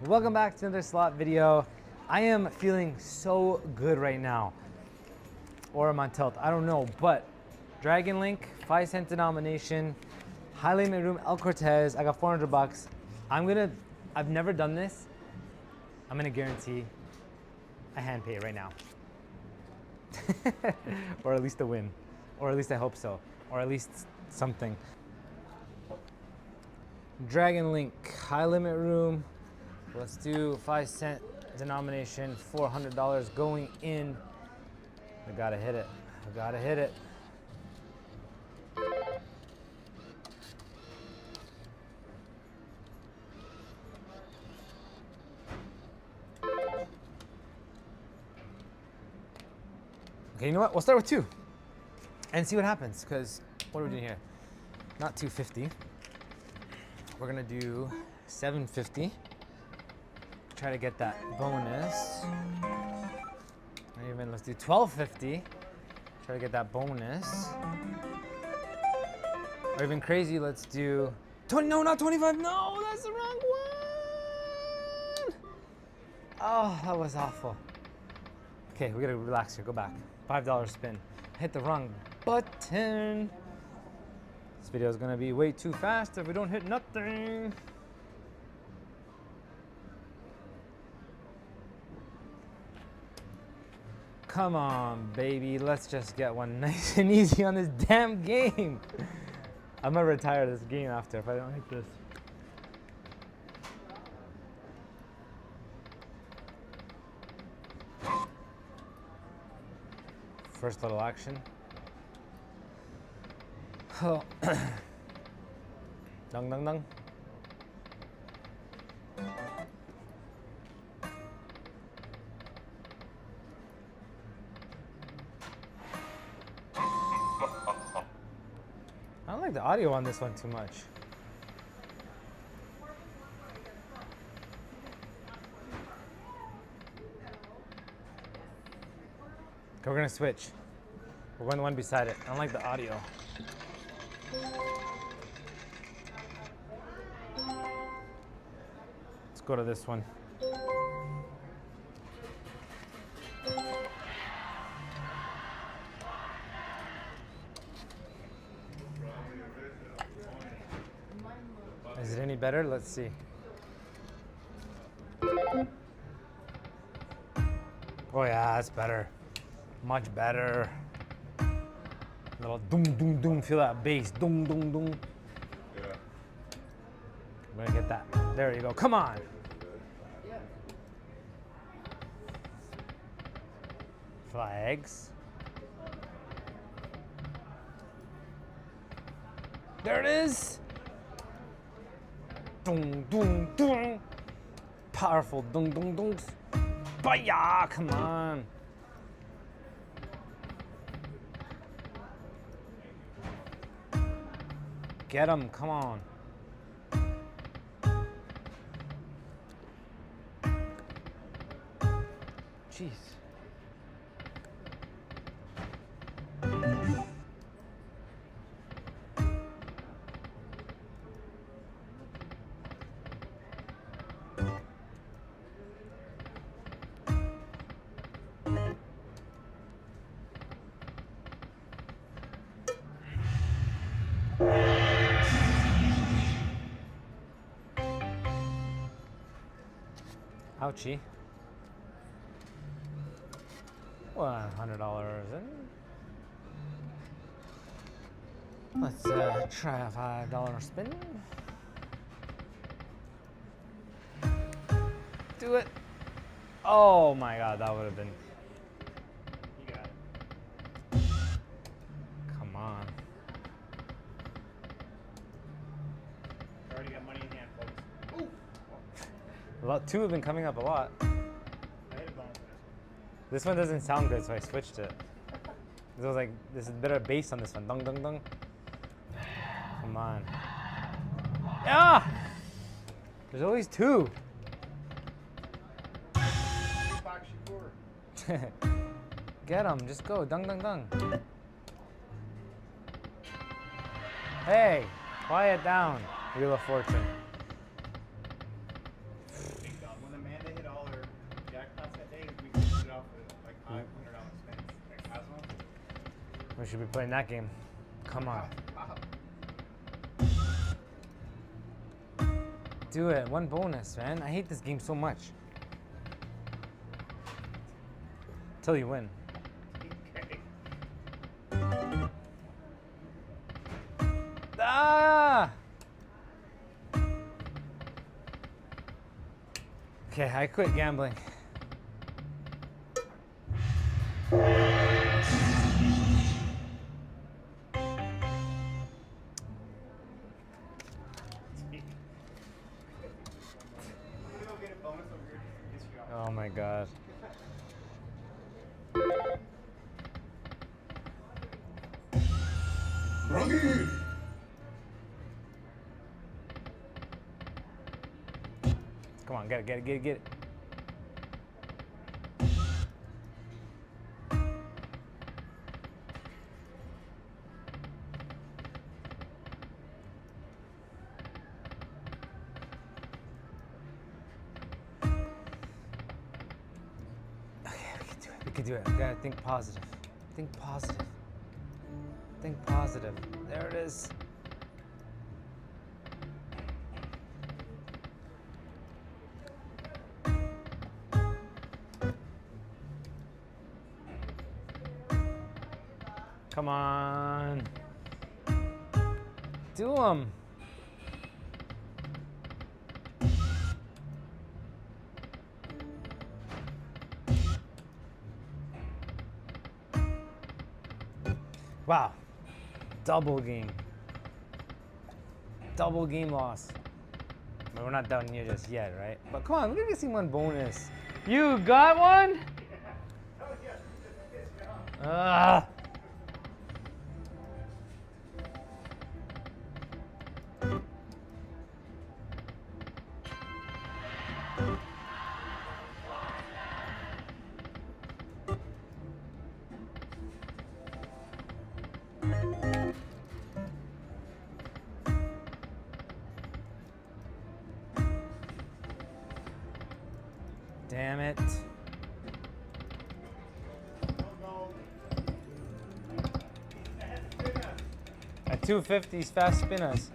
Welcome back to another slot video. I am feeling so good right now. Or I'm on tilt, I don't know, but Dragon Link, 5-cent denomination, high limit room, El Cortez, I got 400 bucks. I've never done this. I'm gonna guarantee a hand pay right now. Or at least a win. Or at least I hope so. Or at least something. Dragon Link, high limit room. Let's do 5-cent denomination, $400 going in. I gotta hit it. I gotta hit it. Okay, you know what? We'll start with 2 and see what happens. Because what are we doing here? Not 250. We're gonna do 750. Try to get that bonus. Not even, let's do 1250. Try to get that bonus. Or even crazy, let's do 20, no, not 25, no, that's the wrong one. Oh, that was awful. Okay, we gotta relax here, go back. $5 spin. Hit the wrong button. This video is gonna be way too fast if we don't hit nothing. Come on, baby. Let's just get one nice and easy on this damn game. I'm gonna retire this game after if I don't hit this. First little action. Oh. Dung, dung, dung. I don't like the audio on this one too much. Okay, we're gonna switch. We're going the one beside it. I don't like the audio. Let's go to this one. Is it any better? Let's see. Oh yeah, that's better. Much better. Little doom, doom, doom. Feel that bass. Doom, doom, doom. Yeah. We're gonna get that. There you go. Come on. Flags. There it is. Dung, dung, dung. Powerful dung, dung, dungs. Baya, come on. Get him, come on. Jeez. Ouchie. $100 in. Let's try a $5 spin. Do it. Oh my God, that would have been. You got it. Come on. Already got money in hand, folks. Ooh. A lot, 2 have been coming up a lot. I hit a bonus. This one doesn't sound good, so I switched it. It was like, this is better bass on this one. Dung, dung, dung. Come on. Ah! There's always 2. Get him, just go. Dung, dung, dung. Hey, quiet down, Wheel of Fortune. We should be playing that game. Come on. Do it. One bonus, man. I hate this game so much. Till you win. Okay. Ah! Okay, I quit gambling. Oh my god. Come on, get it, get it, get it, get it. We can do it. We gotta think positive. Think positive. Think positive. There it is. Come on. Do them. Wow. Double game. Double game loss. But we're not done here just yet, right? But come on, we're gonna see one bonus. You got one? Ah. Damn it. At 250s, fast spinners.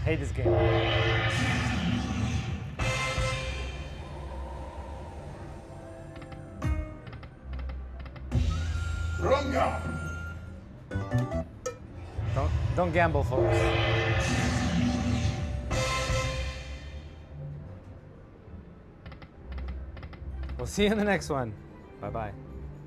Hate this game. Don't gamble, folks. We'll see you in the next one. Bye-bye.